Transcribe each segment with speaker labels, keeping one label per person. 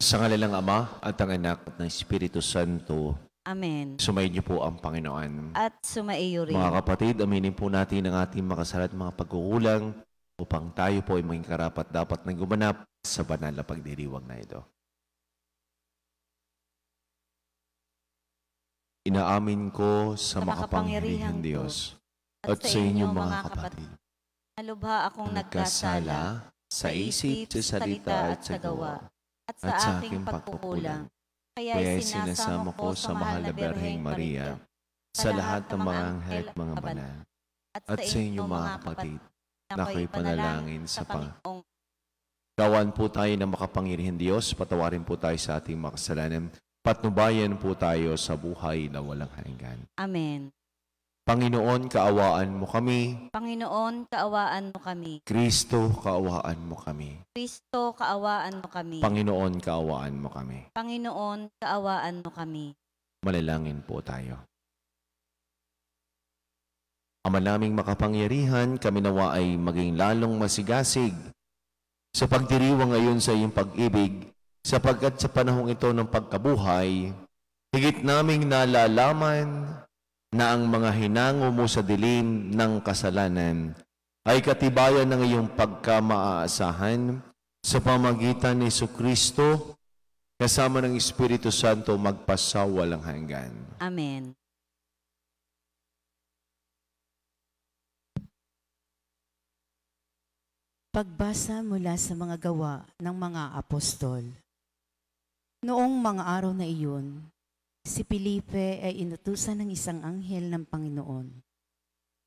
Speaker 1: Sa ngalan ng Ama at ng Anak at ng Espiritu Santo,
Speaker 2: Amen.
Speaker 1: sumayin niyo po ang Panginoon.
Speaker 2: At sumaiyo rin.
Speaker 1: Mga kapatid, aminin po natin ang ating makasala at mga pagkukulang upang tayo po ay maging karapat-dapat na gumanap sa banal na pagdiriwang na ito. Inaamin ko sa makapangyarihang Diyos at sa inyo mga kapatid,
Speaker 2: Nalubha akong
Speaker 1: nagkasala sa isip, sa salita at sa gawa,
Speaker 2: at sa aking pagkukulang.
Speaker 1: kaya sinasama ko sa mahal na Birheng Maria, sa lahat ng mga anghel at mga banal, at sa inyo mga kapatid, na ako'y panalangin sa Panginoon. Gawan po tayo ng makapangyarihang Diyos, patawarin po tayo sa ating makasalanan, patnubayan po tayo sa buhay na walang hanggan.
Speaker 2: Amen.
Speaker 1: Panginoon, kaawaan mo kami.
Speaker 2: Panginoon, kaawaan mo kami.
Speaker 1: Kristo, kaawaan mo kami.
Speaker 2: Kristo, kaawaan mo kami.
Speaker 1: Panginoon, kaawaan mo kami.
Speaker 2: Panginoon, kaawaan mo kami.
Speaker 1: Manalangin po tayo. Ama naming makapangyarihan, kami nawa ay maging lalong masigasig sa pagdiriwang ngayon sa iyong pag-ibig, sapagkat sa panahong ito ng pagkabuhay, higit naming nalalaman na ang mga hinango mo sa dilim ng kasalanan ay katibayan ng iyong pagkamaaasahan sa pamagitan ni Jesucristo kasama ng Espiritu Santo magpasawalang hanggan.
Speaker 2: Amen.
Speaker 3: Pagbasa mula sa mga gawa ng mga apostol. Noong mga araw na iyon, si Felipe ay inutusan ng isang anghel ng Panginoon.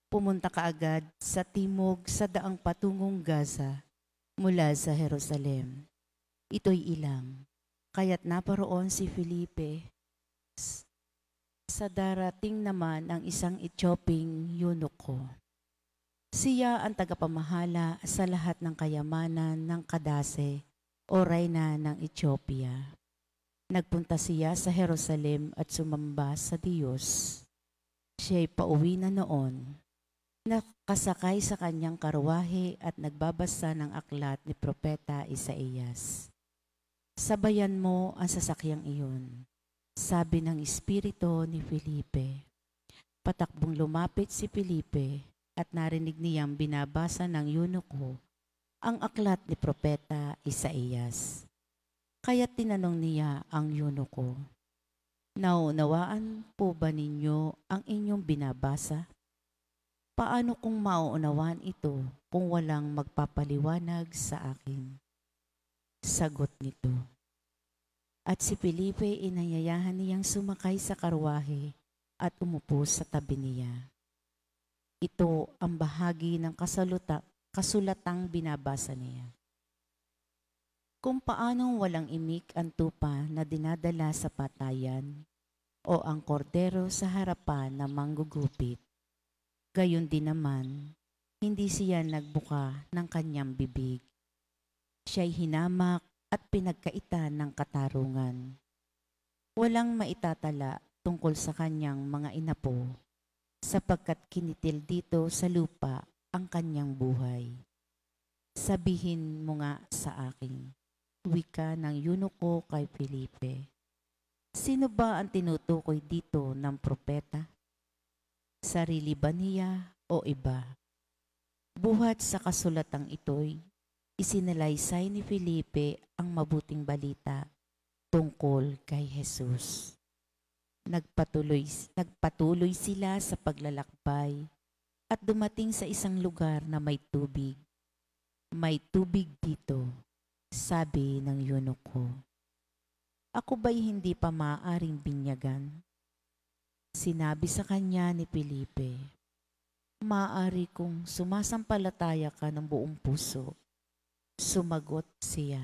Speaker 3: Pumunta kaagad sa timog sa daang patungong Gaza mula sa Jerusalem. Ito'y ilang, kaya't naparoon si Felipe sa darating naman ang isang Etioping eunuko. Siya ang tagapamahala sa lahat ng kayamanan ng Kadase o reyna ng Ethiopia. Nagpunta siya sa Jerusalem at sumamba sa Diyos. Siya'y pauwi na noon. Nakasakay sa kanyang karwahe at nagbabasa ng aklat ni Propeta Isaías. Sabayan mo ang sasakyang iyon, sabi ng Espiritu ni Felipe. Patakbong lumapit si Felipe at narinig niyang binabasa ng eunuko ang aklat ni Propeta Isaías. Kaya tinanong niya ang eunuko, "Nauunawaan po ba ninyo ang inyong binabasa? Paano kung mauunawaan ito kung walang magpapaliwanag sa akin?" Sagot nito. At si Felipe inayayahan niyang sumakay sa karwahe at umupo sa tabi niya. Ito ang bahagi ng kasulatang binabasa niya. Kung paanong walang imik ang tupa na dinadala sa patayan o ang kordero sa harapan ng manggugupit, gayon din naman, hindi siya nagbuka ng kanyang bibig. Siya'y hinamak at pinagkaitan ng katarungan. Walang maitatala tungkol sa kanyang mga inapo, sapagkat kinitil dito sa lupa ang kanyang buhay. Sabihin mo nga sa akin, wika ng eunuko kay Felipe. Sino ba ang tinutukoy dito ng propeta? Sarili ba niya o iba? Buhat sa kasulatang ito'y isinalaysay ni Felipe ang mabuting balita tungkol kay Jesus. Nagpatuloy sila sa paglalakbay at dumating sa isang lugar na may tubig. May tubig dito, sabi ng eunuko. Ako ba'y hindi pa maaaring binyagan? Sinabi sa kanya ni Felipe, maaari kung sumasampalataya ka ng buong puso. Sumagot siya,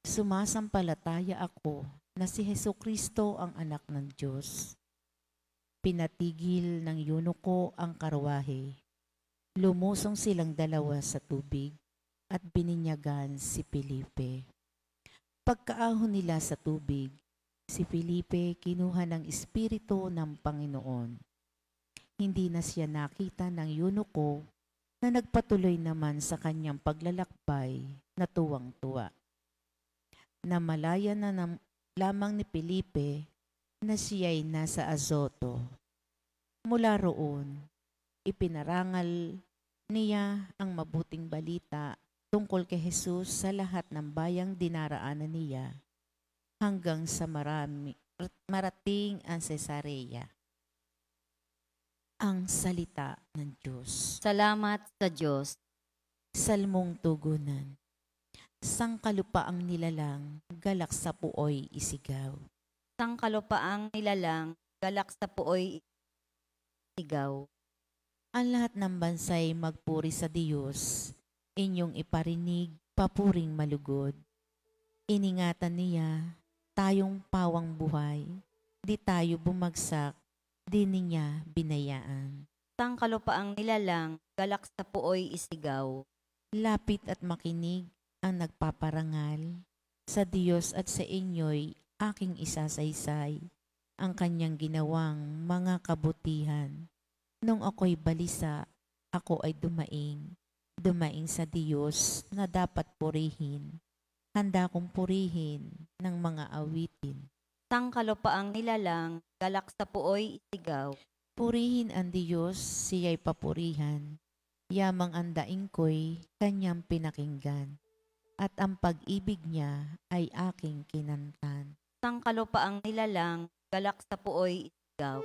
Speaker 3: sumasampalataya ako na si Jesucristo ang anak ng Diyos. Pinatigil ng eunuko ang karwahe. Lumusong silang dalawa sa tubig at bininyagan si Felipe. Pagkaahon nila sa tubig, si Felipe kinuha ng Espiritu ng Panginoon. Hindi na siya nakita ng eunuko na nagpatuloy naman sa kanyang paglalakbay na tuwang-tuwa. na malaya na lamang ni Felipe na siya'y nasa Azoto. Mula roon, ipinarangal niya ang mabuting balita tungkol kay Jesus sa lahat ng bayang dinaraanan niya hanggang sa marating ang Cesarea. Ang salita ng Diyos.
Speaker 2: Salamat sa Diyos.
Speaker 3: Salmong tugunan. Sangkalupaang nilalang, galak sa puoy isigaw.
Speaker 2: Sangkalupaang nilalang, galak sa puoy sigaw.
Speaker 3: Ang lahat ng bansay magpuri sa Diyos, inyong iparinig, papuring malugod. Iningatan niya, tayong pawang buhay, di tayo bumagsak, di niya binayaan.
Speaker 2: Sangkalupaang nilalang, galak sa puoy isigaw.
Speaker 3: Lapit at makinig ang nagpaparangal, sa Diyos at sa inyo'y aking isasaysay, ang kanyang ginawang mga kabutihan. Nung ako'y balisa, ako ay dumaing sa Diyos na dapat purihin. Handa kong purihin ng mga awitin.
Speaker 2: Sangkalupaang nilalang, galak sa puoy isigaw.
Speaker 3: Purihin ang Diyos, siya'y papurihan. Yamang ang daing ko'y kanyang pinakinggan, at ang pag-ibig niya ay aking kinantan.
Speaker 2: Sangkalupaang nilalang, galak sa puoy isigaw.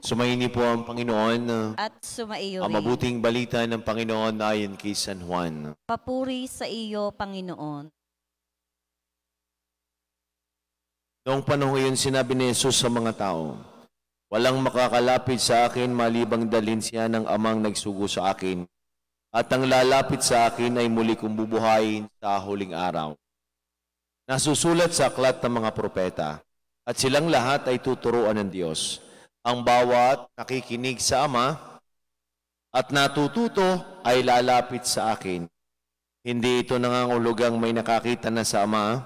Speaker 1: Sumaini po ang Panginoon.
Speaker 2: At sumaiyo
Speaker 1: Ang
Speaker 2: rin.
Speaker 1: mabuting balita ng Panginoon ayon kay San Juan.
Speaker 2: Papuri sa iyo, Panginoon.
Speaker 1: Noong panahon iyon sinabi ni Jesus sa mga tao, walang makakalapit sa akin malibang dalhin siya ng amang nagsugo sa akin, at ang lalapit sa akin ay muli kong bubuhayin sa huling araw. Nasusulat sa aklat ng mga propeta, at silang lahat ay tuturuan ng Diyos. Ang bawat nakikinig sa Ama at natututo ay lalapit sa akin. Hindi ito nangangulugang may nakakita na sa Ama.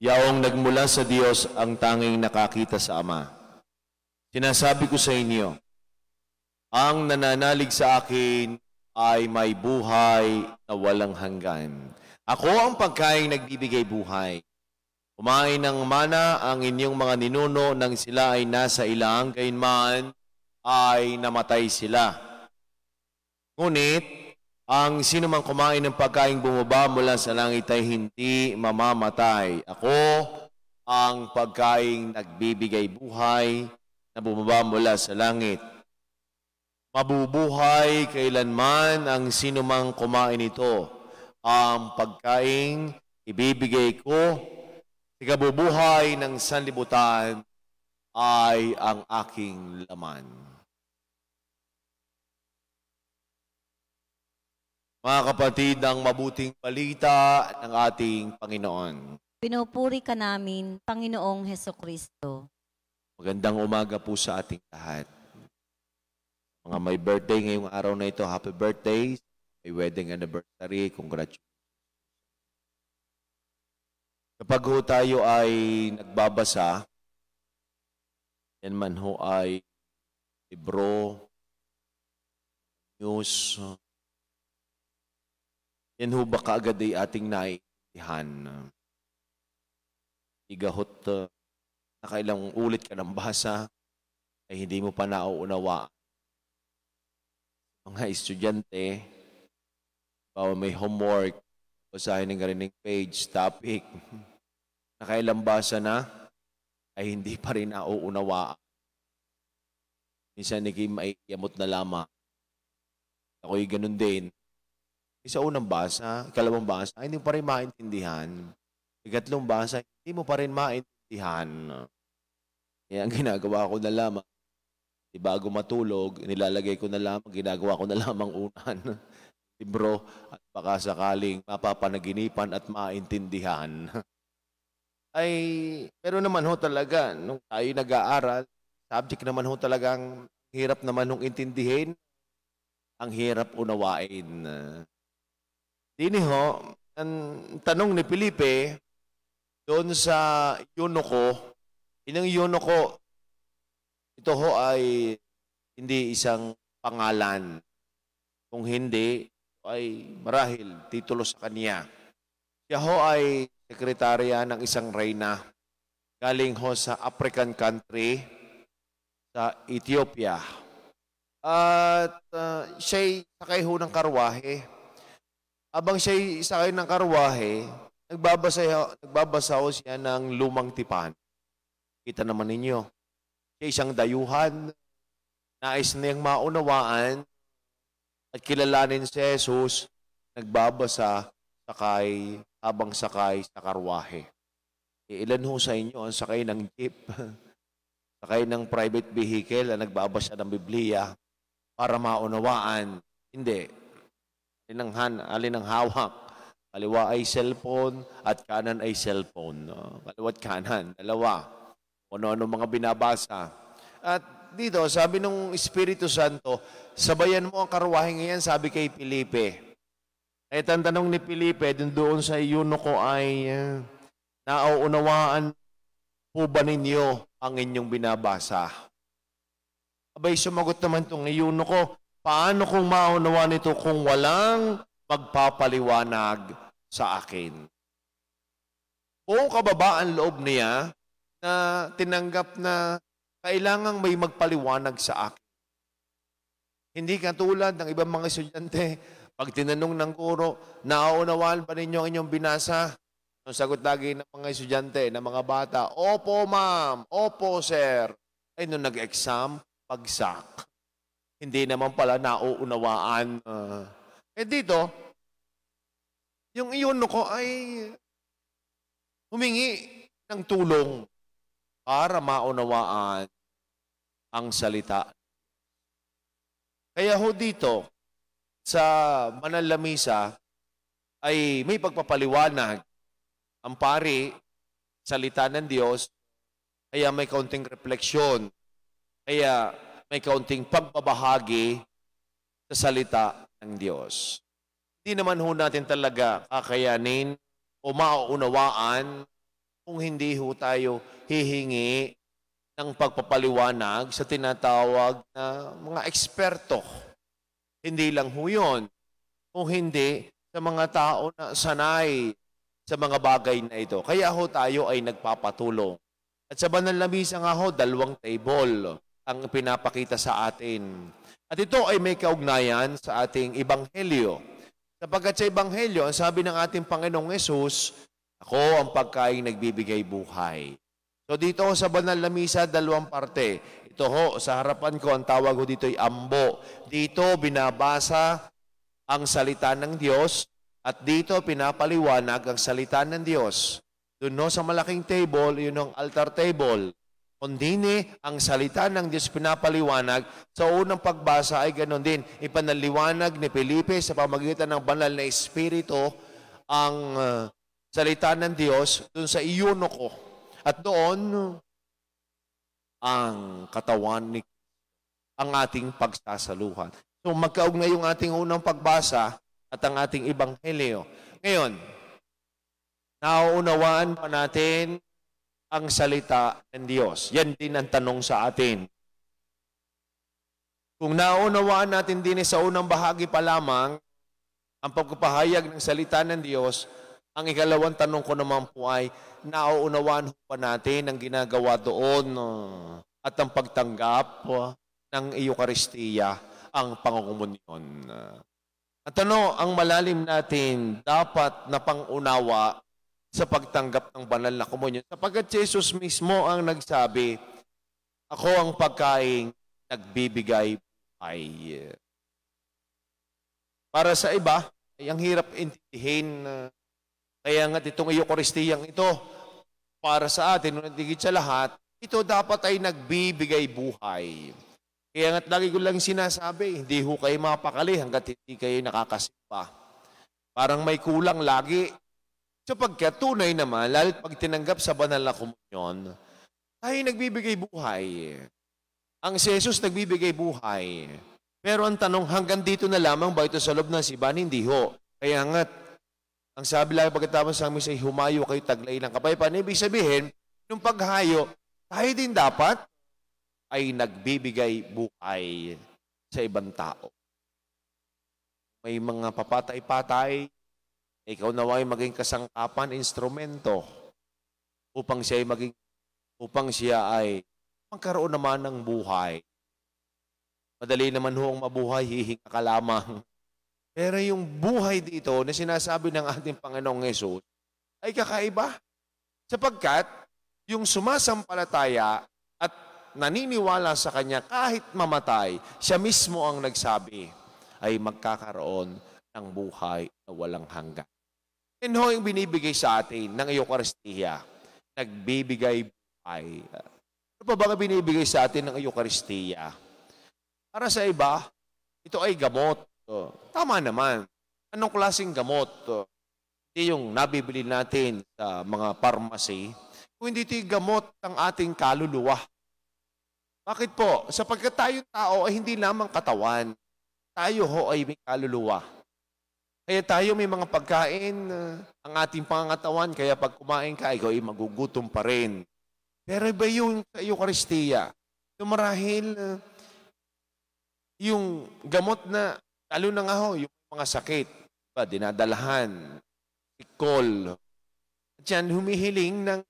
Speaker 1: Yaong nagmula sa Diyos ang tanging nakakita sa Ama. Sinasabi ko sa inyo, ang nananalig sa akin ay may buhay na walang hanggan. Ako ang pagkaing nagbibigay buhay. Kumain ng mana ang inyong mga ninuno nang sila ay nasa ilang, gayunman ay namatay sila. Ngunit, ang sinumang kumain ng pagkaing bumaba mula sa langit ay hindi mamamatay. Ako ang pagkaing nagbibigay buhay na bumaba mula sa langit. Mabubuhay kailanman ang sinumang kumain ito. Ang pagkaing ibibigay ko ikabubuhay ng sanlibutan ay ang aking laman. Mga kapatid, ang mabuting balita ng ating Panginoon.
Speaker 2: Pinupuri ka namin, Panginoong Hesukristo.
Speaker 1: Magandang umaga po sa ating lahat. Mga may birthday ngayong araw na ito, happy birthday. May wedding anniversary, congratulations. Kapag ho tayo ay nagbabasa, yan man ho ay libro, news, yan ho ba kaagad ay ating naiintindihan? Igahot, nakailang ulit ka ng basa, ay hindi mo pa nauunawa. Mga estudyante, may homework, basahin ng garining page, topic. Nakailang basa na, ay hindi pa rin nauunawaan. Minsan ni Kim ay yamot na lamang. Ako'y ganun din. Sa unang basa, ikalawang basa, ay hindi mo pa rin maintindihan. Ikatlong basa, hindi mo pa rin maintindihan. Kaya ang ginagawa ko na lamang, bago matulog, nilalagay ko na lamang, ginagawa ko na lamang unan. Libro, at baka sakaling mapapanaginipan at maintindihan. Ay, pero naman ho talaga, nung tayo nag-aaral, subject naman ho talagang hirap naman nung intindihin, ang hirap unawain. Dini ho, ang tanong ni Felipe, doon sa Eunuko, inang Eunuko, ito ho ay hindi isang pangalan. Kung hindi, ay marahil titulo sa kanya. Siya ho ay sekretarya ng isang reyna. Galing ho sa African country, sa Ethiopia. At siya'y sakay ho ng karwahe. Abang siya'y sakay ng karwahe, nagbabasa ho siya ng lumang tipan. Kita naman ninyo, siya isang dayuhan, nais niyang maunawaan at kilalanin si Jesus, nagbabasa habang sakay sa karwahe. Ilan ho sa inyo ang sakay ng jeep, sakay ng private vehicle na nagbabasa ng Biblia para maunawaan? Hindi. Alin ang hawak? Kaliwa ay cellphone at kanan ay cellphone. Kaliwa at kanan, dalawa. Ano-ano mga binabasa. At dito, sabi ng Espiritu Santo, sabayan mo ang karwahe ngayon, sabi kay Felipe. At ang tanong ni Felipe, doon sa Eunuko ay, nauunawaan po ba ninyo ang inyong binabasa? Abay, sumagot naman itong Eunuko, paano kung maunawaan ito kung walang magpapaliwanag sa akin? Buong kababaan loob niya na tinanggap na kailangang may magpaliwanag sa akin. Hindi katulad ng ibang mga estudyante, pag tinanong ng guro, nauunawaan ba ninyo ang inyong binasa? Ang sagot lagi ng mga estudyante, ng mga bata, opo ma'am, opo sir. Ay nung nag-exam, pagsak. Hindi naman pala nauunawaan. Dito, yung iyon ko ay humingi ng tulong para maunawaan ang salita. Kaya ho dito, sa banal na misa, ay may pagpapaliwanag. Ang pari, salita ng Diyos, kaya may kaunting refleksyon, kaya may kaunting pagbabahagi sa salita ng Diyos. Hindi naman ho natin talaga kakayanin o mauunawaan kung hindi ho tayo hihingi ng pagpapaliwanag sa tinatawag na mga eksperto. Hindi lang ho yun. Kung hindi, sa mga tao na sanay sa mga bagay na ito. Kaya ho tayo ay nagpapatulong. At sa banal na misa nga ho, 2 table ang pinapakita sa atin. At ito ay may kaugnayan sa ating ebanghelyo. Sapagkat sa ebanghelyo, ang sabi ng ating Panginoong Yesus, ako ang pagkain nagbibigay buhay. So dito sa banal na misa, 2 parte. Ito ho, sa harapan ko, ang tawag ho dito ay ambo. Dito binabasa ang salita ng Diyos at dito pinapaliwanag ang salita ng Diyos. Doon ho sa malaking table, yun ang altar table. Kundini, ang salita ng Diyos pinapaliwanag. Sa unang pagbasa ay ganoon din. Ipanaliwanag ni Felipe sa pamagitan ng banal na Espiritu ang salita ng Diyos doon sa Eunuko. At doon, ang katawan ni ang ating pagsasaluhan. So magkaugnay yung ating unang pagbasa at ang ating ebanghelyo. Ngayon, nauunawaan pa natin ang salita ng Diyos. Yan din ang tanong sa atin. Kung nauunawaan natin din sa unang bahagi pa lamang ang pagpapahayag ng salita ng Diyos, ang ikalawang tanong ko naman po ay, nauunawaan pa natin ang ginagawa doon at ang pagtanggap ng Eucharistia, ang pangungumunyon. At ang malalim natin dapat na pangunawa sa pagtanggap ng banal na komunyon. Sapagkat si Jesus mismo ang nagsabi, ako ang pagkaing nagbibigay buhay. Para sa iba, ay ang hirap intindihin. Kaya nga itong Eucharistiyang ito, para sa atin, nung higit sa lahat, ito dapat ay nagbibigay buhay. Kaya nga't lagi ko lang sinasabi, hindi ho kayo mapakali hanggat hindi kayo nakakasimba. Parang may kulang lagi. Sapagkat tunay naman, lalo't pag tinanggap sa banal na komunyon, ay nagbibigay buhay. Ang si Jesus nagbibigay buhay. Pero ang tanong, hanggang dito na lamang ba ito sa loob ng simbahan? Hindi ho. Kaya nga't, ang sabi lang pagkatapos sa amin ay humayo kayo taglay ng kapayapaan. Ibig sabihin, nung paghayo, tayo din dapat ay nagbibigay buhay sa ibang tao. May mga papatay-patay, ikaw naway maging kasangkapan, instrumento upang siya ay magkaroon naman ng buhay. Madali naman ho ang mabuhay, hihinga ka lamang. Pero yung buhay dito na sinasabi ng ating Panginoong Hesus ay kakaiba. Sapagkat yung sumasampalataya at naniniwala sa Kanya kahit mamatay, siya mismo ang nagsabi ay magkakaroon ng buhay na walang hanggan. Yan ho yung binibigay sa atin ng Eucharistiya. Nagbibigay buhay. Ano pa ba binibigay sa atin ng Eucharistiya? Para sa iba, ito ay gamot. Tama naman. Anong klaseng gamot? Hindi yung nabibili natin sa mga pharmacy, kung hindi ito yung gamot ng ating kaluluwa. Bakit po? Sapagkat tayong tao ay hindi lamang katawan. Tayo ho ay may kaluluwa. Kaya tayo may mga pagkain, ang ating pangangatawan, kaya pag kumain ka, ikaw ay magugutom pa rin. Pero iba yung sa Eucharistiya. Yung marahil, yung gamot na, lalo na nga ho, yung mga sakit, diba, dinadalahan, sikol. At yan, humihiling ng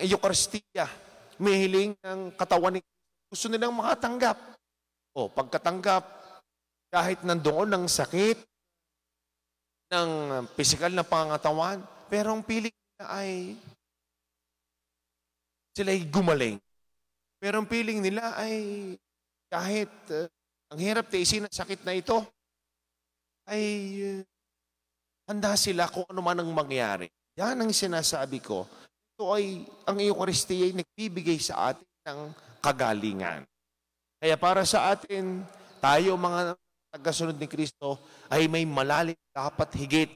Speaker 1: Eucharistiya. Humihiling ng katawan ni Kristo. Gusto nilang makatanggap. O, pagkatanggap, kahit nandoon ng sakit, ng pisikal na pangangatawan, pero ang piling nila ay sila'y gumaling. Pero ang piling nila ay kahit ang hirap tiisin ng sakit na ito, ay handa sila kung ano man ang mangyari. Yan ang sinasabi ko. Ito ay, ang Eucharistiya ay nagbibigay sa atin ng kagalingan. Kaya para sa atin, tayo mga tagasunod ni Kristo, ay may malalim dapat higit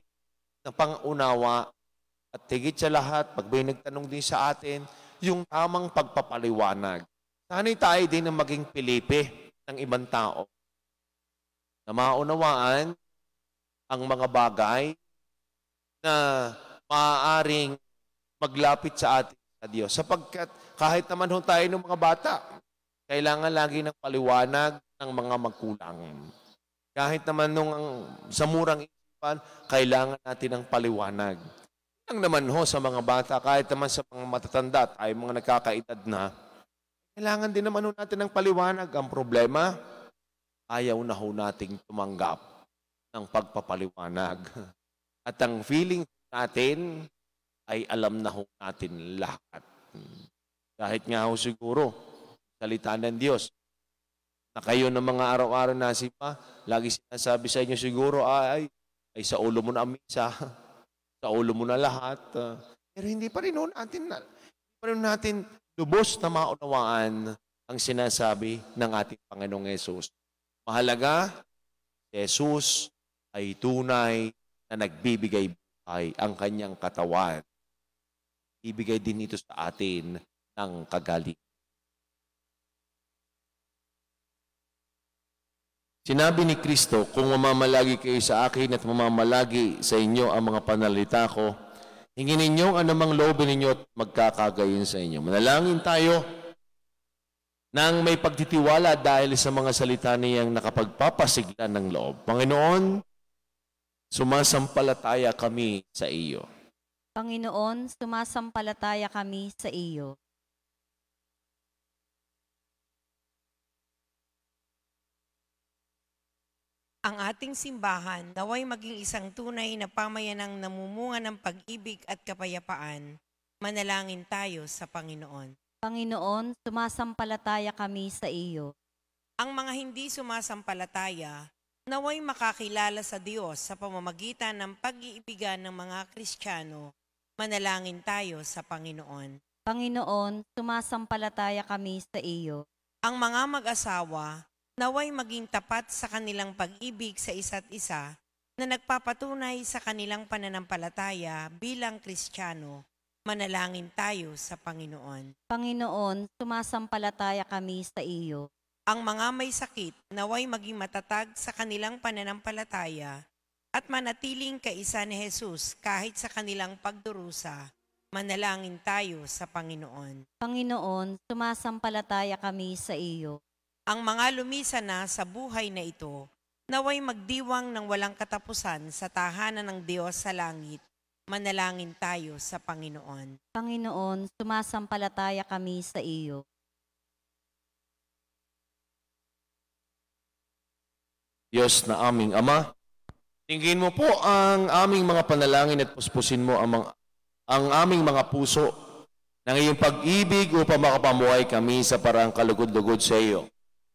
Speaker 1: na pangunawa at higit sa lahat, pag may nagtanong din sa atin, yung tamang pagpapaliwanag. Sana'y tayo din ang maging Pilipe ng ibang tao na maunawaan ang mga bagay na maaaring maglapit sa atin sa Diyos. Sapagkat kahit naman ho tayo ng mga bata, kailangan lagi ng paliwanag ng mga magulang. Kahit naman sa murang isipan, kailangan natin ng paliwanag. Lang naman ho sa mga bata, kahit naman sa mga matatanda at ay mga nagkakaedad na, kailangan din naman ho natin ng paliwanag. Ang problema, ayaw na ho nating tumanggap ng pagpapaliwanag. At ang feeling natin ay alam na ho natin lahat. Kahit nga ho siguro, salita ng Diyos, na kayo ng mga araw-araw na sipa, lagi sinasabi sa inyo siguro, ay sa ulo mo na ang misa, sa ulo mo na lahat. Pero hindi pa rin natin lubos na maunawaan ang sinasabi ng ating Panginoong Hesus. Mahalaga, Jesus ay tunay na nagbibigay buhay ang kanyang katawan. Ibigay din ito sa atin ng kagalingan. Sinabi ni Kristo, kung mamamalagi kayo sa akin at mamamalagi sa inyo ang mga panalita ko, hingin ninyong anumang loobin ninyo at magkakagayon sa inyo. Manalangin tayo nang may pagtitiwala dahil sa mga salita niyang nakapagpapasigla ng loob. Panginoon, sumasampalataya kami sa iyo.
Speaker 2: Panginoon, sumasampalataya kami sa iyo.
Speaker 4: Ang ating simbahan naway maging isang tunay na pamayanang namumunga ng pag-ibig at kapayapaan. Manalangin tayo sa Panginoon.
Speaker 2: Panginoon, sumasampalataya kami sa iyo.
Speaker 4: Ang mga hindi sumasampalataya, naway makakilala sa Diyos sa pamamagitan ng pag-iibigan ng mga Kristiyano. Manalangin tayo sa Panginoon.
Speaker 2: Panginoon, sumasampalataya kami sa iyo.
Speaker 4: Ang mga mag-asawa, naway maging tapat sa kanilang pag-ibig sa isa't isa na nagpapatunay sa kanilang pananampalataya bilang Kristiyano. Manalangin tayo sa Panginoon.
Speaker 2: Panginoon, sumasampalataya kami sa iyo.
Speaker 4: Ang mga may sakit, naway maging matatag sa kanilang pananampalataya at manatiling kaisa ni Jesus kahit sa kanilang pagdurusa. Manalangin tayo sa Panginoon.
Speaker 2: Panginoon, sumasampalataya kami sa iyo.
Speaker 4: Ang mga lumisan na sa buhay na ito, naway magdiwang ng walang katapusan sa tahanan ng Diyos sa langit. Manalangin tayo sa Panginoon.
Speaker 2: Panginoon, sumasampalataya kami sa iyo.
Speaker 1: Diyos na aming Ama, tingin mo po ang aming mga panalangin at puspusin mo ang aming mga puso ng iyong pag-ibig upang makapamuhay kami sa parang kalugod-lugod sa iyo.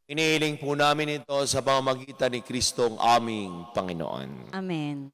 Speaker 1: Inihiling po namin ito sa pamamagitan ni Kristong aming Panginoon.
Speaker 2: Amen.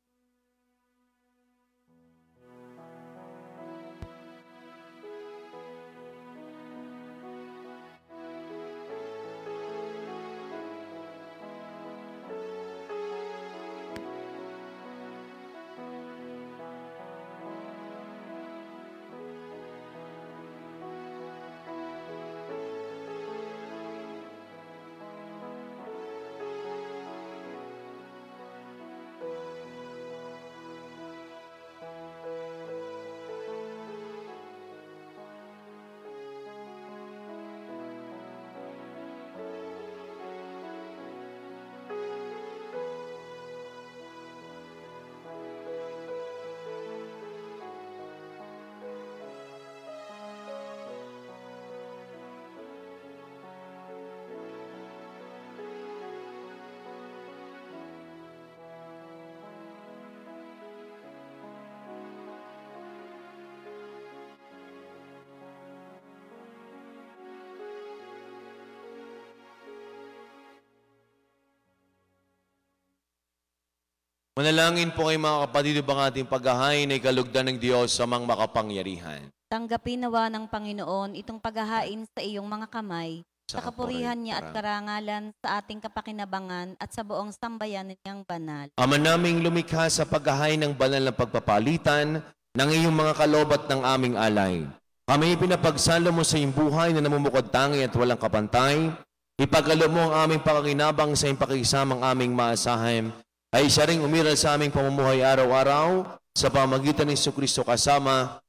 Speaker 1: Manalangin po kayo mga kapatid upang ating paghahain ay kalugdan ng Diyos sa mga makapangyarihan.
Speaker 2: Tanggapin nawa ng Panginoon itong paghahain sa iyong mga kamay, sa kapurihan niya at karangalan sa ating kapakinabangan at sa buong sambayan niyang banal.
Speaker 1: Ama naming lumikha sa paghahain ng banal na pagpapalitan ng iyong mga kalobat ng aming alay. Kami pinapagsalo mo sa iyong buhay na namumukod tangi at walang kapantay. Ipagalo mo ang aming pakinabang sa iyong pakikisamang aming maasahan ay siya ring umiral sa aming pamumuhay araw-araw sa pamagitan ni Jesucristo kasama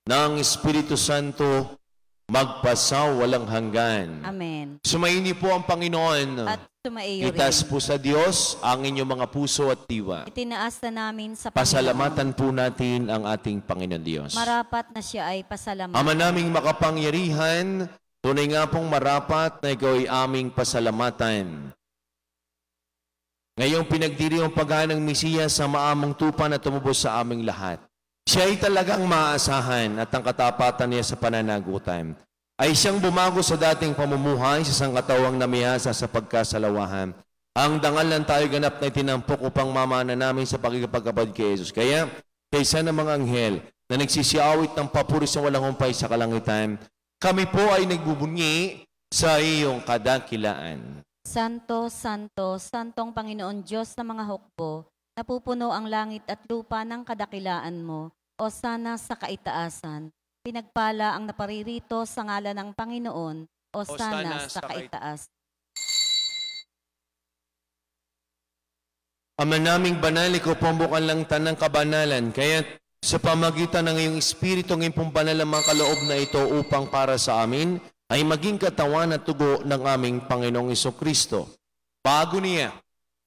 Speaker 1: ng Espiritu Santo magpasaw walang hanggan.
Speaker 2: Amen.
Speaker 1: Sumaini po ang Panginoon.
Speaker 2: At sumaiyo
Speaker 1: Itas
Speaker 2: rin.
Speaker 1: po sa Diyos ang inyong mga puso at diwa.
Speaker 2: Itinaas na namin sa Panginoon.
Speaker 1: Pasalamatan po natin ang ating Panginoon Diyos.
Speaker 2: Marapat na siya ay pasalamat.
Speaker 1: Ama naming makapangyarihan, tunay nga pong marapat na ikaw ay aming pasalamatan. Ngayong pinagdiriwang paghahain ng Mesiya sa maamong tupa na tumubos sa aming lahat. Siya ay talagang maaasahan at ang katapatan niya sa pananagutan ay siyang bumago sa dating pamumuhay sa sangkatawang namihasa sa pagkasalawahan. Ang dangal ng tayo ganap na itinampok upang mamana namin sa pagkikapagkapad kay Jesus. Kaya, kaysa ng mga anghel na nagsisiawit ng papuri sa walang humpay sa kalangitan, kami po ay nagbubunyi sa iyong kadakilaan.
Speaker 2: Santo, Santo, Santong Panginoon Diyos ng mga hukbo, napupuno ang langit at lupa ng kadakilaan mo, o sana sa kaitaasan. Pinagpala ang naparirito sa ngalan ng Panginoon, o sana sa kaitaas.
Speaker 1: Ama naming banal, ikaw pambukan lang tanang kabanalan, kaya sa pamagitan ng iyong Espiritu, ng iyong banal ang mga kaloob na ito upang para sa amin, ay maging katawan at tugo ng aming Panginoong Jesucristo. Bago niya,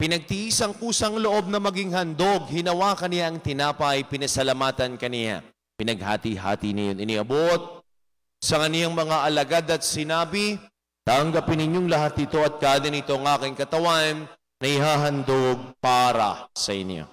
Speaker 1: pinagtiis ang kusang loob na maging handog, hinawakan niya ang tinapay, pinasalamatan kaniya. Pinaghati-hati niya yun, iniabot sa kaniyang mga alagad at sinabi, tanggapin ninyong lahat ito at kada nito ang aking katawan na ihahandog para sa inyo.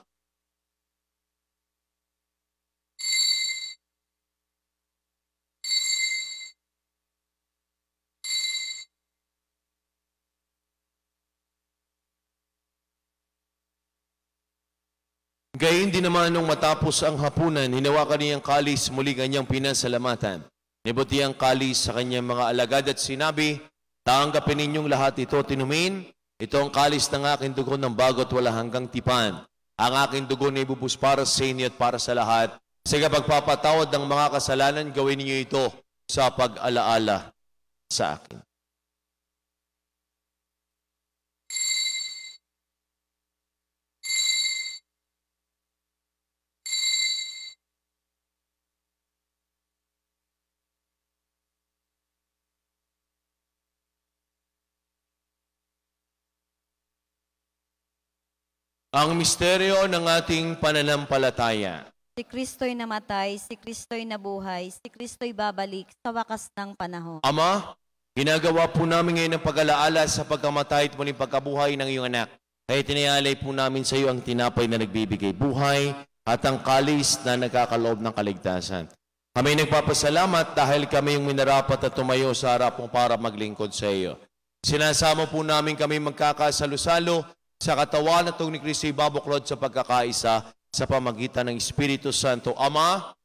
Speaker 1: Gayon din naman nung matapos ang hapunan, hinawakan niyang kalis, muli kanyang pinasalamatan. Nibuti ang kalis sa kanyang mga alagad at sinabi, tanggapin ninyong lahat ito, tinumin. Ito ang kalis ng aking dugo ng bago't wala hanggang tipan. Ang aking dugo na ibubus para sa inyo at para sa lahat. Sa pagpapatawad ng mga kasalanan, gawin niyo ito sa pag-alaala sa akin. Ang misteryo ng ating pananampalataya.
Speaker 2: Si Kristo'y namatay, si Kristo'y nabuhay, si Kristo'y babalik sa wakas ng panahon.
Speaker 1: Ama, ginagawa po namin ngayon ang pag-alaala sa pagkamatay at muling pagkabuhay ng iyong anak. Kaya tinayalay po namin sa iyo ang tinapay na nagbibigay buhay at ang kalis na nagkakaloob ng kaligtasan. Kami nagpapasalamat dahil kami yung minarapat at tumayo sa harap mo para maglingkod sa iyo. Sinasama po namin kami magkakasalo-salo sa katawan at ni Kristo ibabuklod sa pagkakaisa sa pamagitan ng Espiritu Santo. Ama,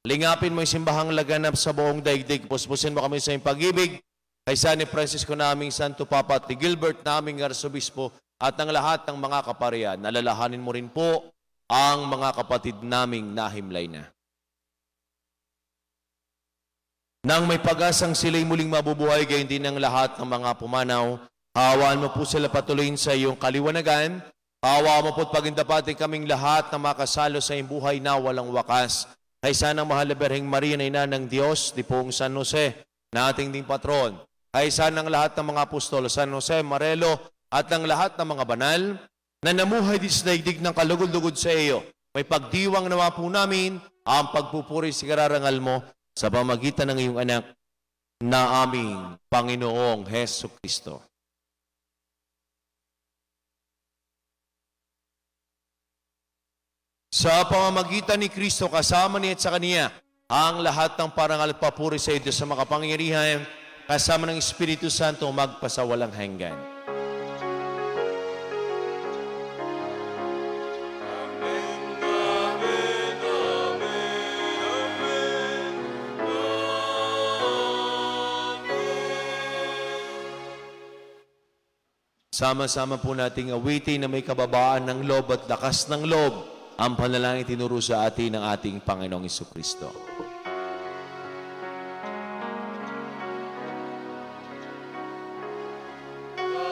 Speaker 1: lingapin mo yung simbahang laganap sa buong daigdig. Puspusin mo kami sa iyong pag-ibig. Kay San Francisco naming Santo Papa at ni Gilbert naming Arsobispo at ng lahat ng mga kaparian. Nalalahanin mo rin po ang mga kapatid naming nahimlay na. Nang may pag-asang sila'y muling mabubuhay, gayon din ang lahat ng mga pumanaw, hawaan mo po sila patuloyin sa iyong kaliwanagan. Hawa mo po't pagindapatin kaming lahat na makasalo sa iyong buhay na walang wakas. Kay sanang mahal na Berheng Maria na ina ng Diyos, di pong San Jose, na ating ding patron. Kay sanang lahat ng mga apostol, San Jose, Marelo, at ng lahat ng mga banal, na namuhay din sa daigdig ng kalugod-lugod sa iyo. May pagdiwang naman po namin ang pagpupuri sa kararangal mo sa pamagitan ng iyong anak na aming Panginoong Heso Kristo. Sa pamamagitan ni Kristo, kasama niya at sa Kaniya, ang lahat ng parangal at papuri sa iyo sa makapangyarihan, kasama ng Espiritu Santo, magpasawalang hanggan. Sama-sama po nating awitin na may kababaan ng loob at lakas ng loob ang panalangin tinuro sa atin ng ating Panginoong Jesucristo.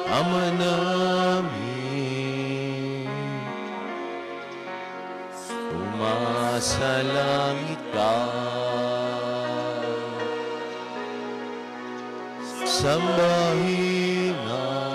Speaker 1: Ama namin, sumasalangit ka, sambahin na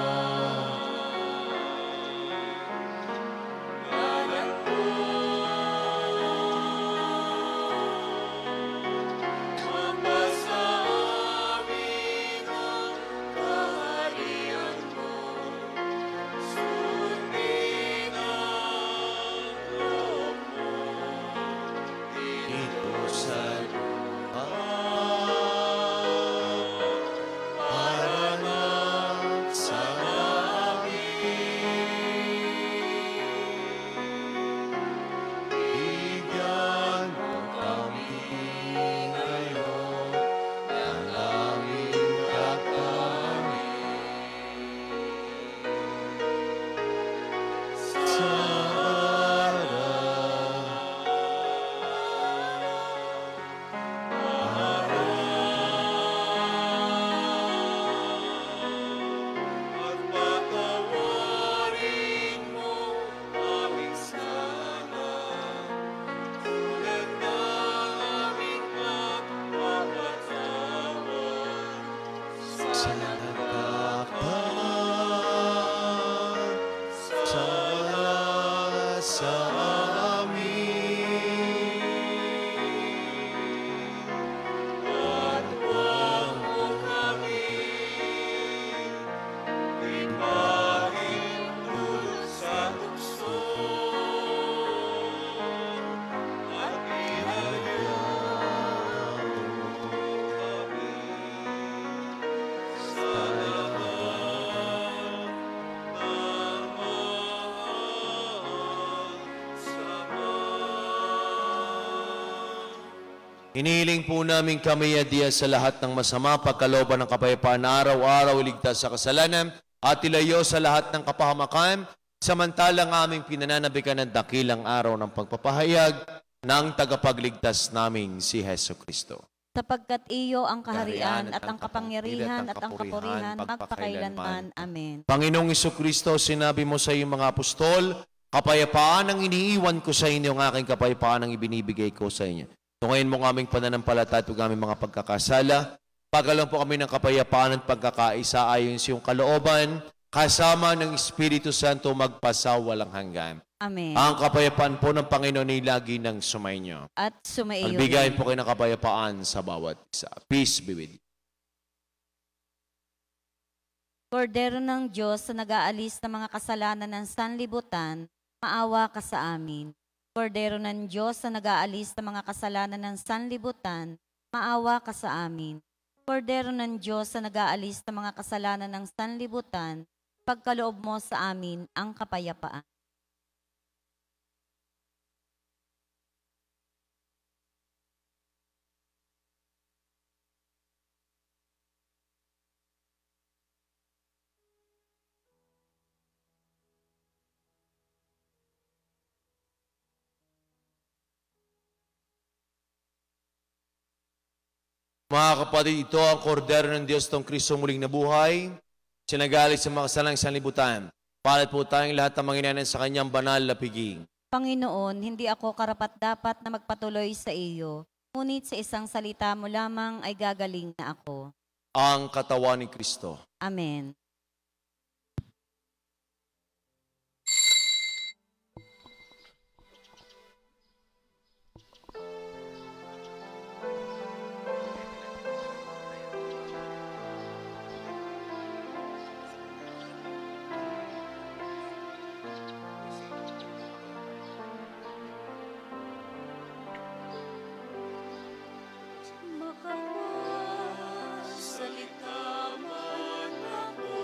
Speaker 1: para Inihiling po namin kami at diya sa lahat ng masama, pagkalooban ng kapayapaan na araw-araw, iligtas sa kasalanan, at ilayo sa lahat ng kapahamakan, samantalang aming pinananabikan ng dakilang araw ng pagpapahayag ng tagapagligtas naming si Heso Kristo.
Speaker 2: Sapagkat iyo ang kaharian at ang kapangyarihan at ang kapurihan magpakailanman. Amen.
Speaker 1: Panginoong Kristo, sinabi mo sa iyong mga apostol, kapayapaan ang iniiwan ko sa inyo, ang aking kapayapaan ang ibinibigay ko sa inyo. Tungayin mo ang aming pananampalataya at aming mga pagkakasala. Pagkaloob po kami ng kapayapaan at pagkakaisa ayon sa iyong kalooban, kasama ng Espiritu Santo magpasawalang hanggan.
Speaker 2: Amen.
Speaker 1: Ang kapayapaan po ng Panginoon ay lagi ng sumainyo.
Speaker 2: At sumaiyo.
Speaker 1: Magbigayin po kayo ng kapayapaan sa bawat isa. Peace be with you.
Speaker 2: Kordero ng Diyos na nag-aalis ng mga kasalanan ng sanlibutan, maawa ka sa amin. Kordero ng Diyos na nag-aalis ng mga kasalanan ng sanlibutan, maawa ka sa amin. Kordero ng Diyos na nag-aalis ng mga kasalanan ng sanlibutan, pagkaloob mo sa amin ang kapayapaan.
Speaker 1: Mga kapatid, ito ang kordero ng Diyos, tong Kristo muling nabuhay, sinagali sa mga kasalang sanlibutan. Palit po tayong lahat ng Panginoon sa kanyang banal na piging.
Speaker 2: Panginoon, hindi ako karapat-dapat na magpatuloy sa iyo, ngunit sa isang salita mo lamang ay gagaling na ako.
Speaker 1: Ang katawan ni Kristo.
Speaker 2: Amen.
Speaker 5: Salita man ako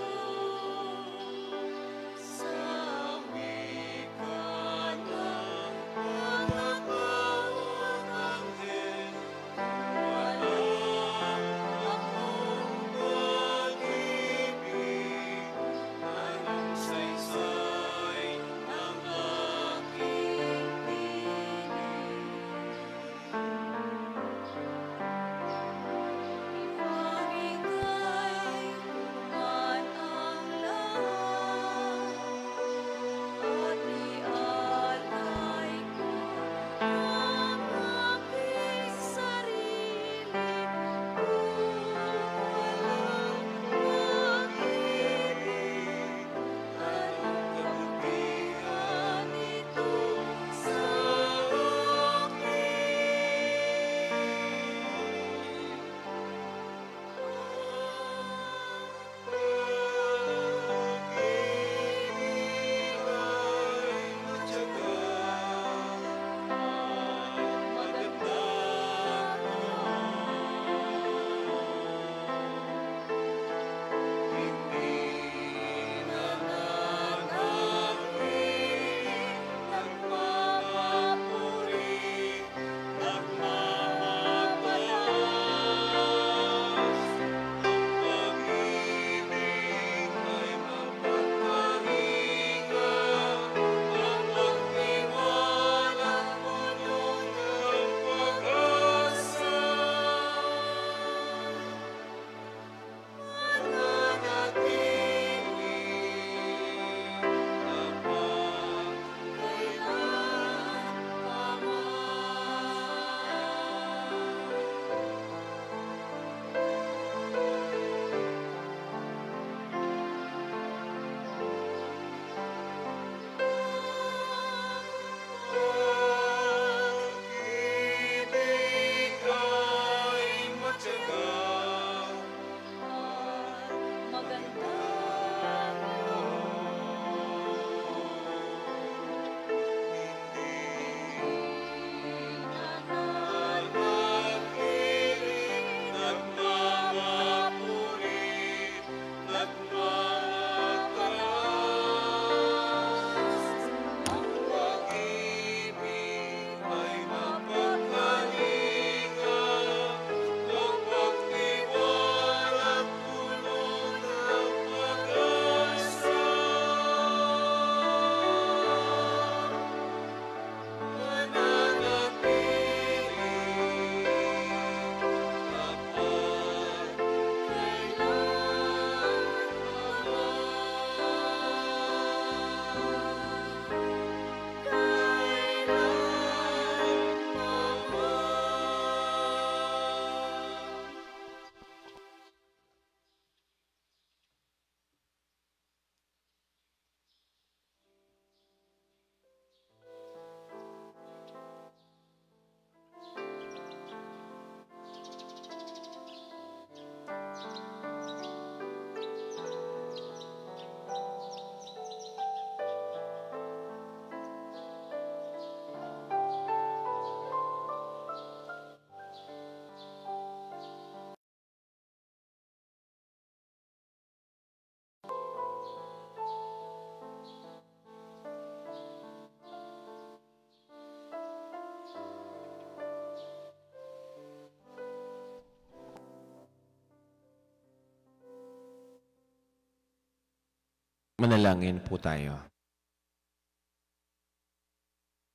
Speaker 1: Manalangin po tayo.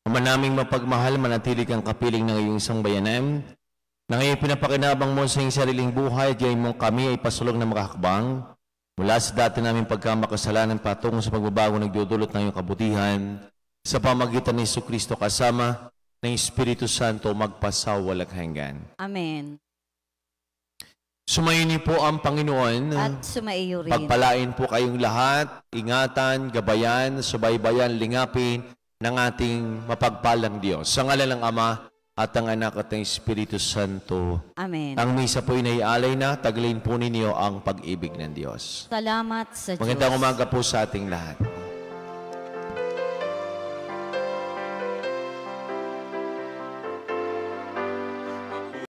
Speaker 1: Ama naming mapagmahal, manatili kang kapiling ng iyong isang bayanan, na ngayon pinapakinabang mo sa iyong sariling buhay, diyan mo kami ay pasulong na makahakbang, mula sa dati namin pagkamakasalanan patungo sa pagbabago nagdudulot ng iyong kabutihan, sa pamagitan ni Jesucristo kasama ng Espiritu Santo magpasawalang hanggan.
Speaker 2: Amen.
Speaker 1: Sumayin niyo po ang Panginoon.
Speaker 2: At sumaiyo rin.
Speaker 1: Pagpalain po kayong lahat, ingatan, gabayan, subaybayan, lingapin ng ating mapagpalang Diyos. Sa ngalan ng Ama at ng Anak at ng Espiritu Santo.
Speaker 2: Amen.
Speaker 1: Ang misa po inaialay na, taglin po ninyo ang pag-ibig ng Diyos.
Speaker 2: Salamat sa Diyos.
Speaker 1: Magandang umaga po sa ating lahat.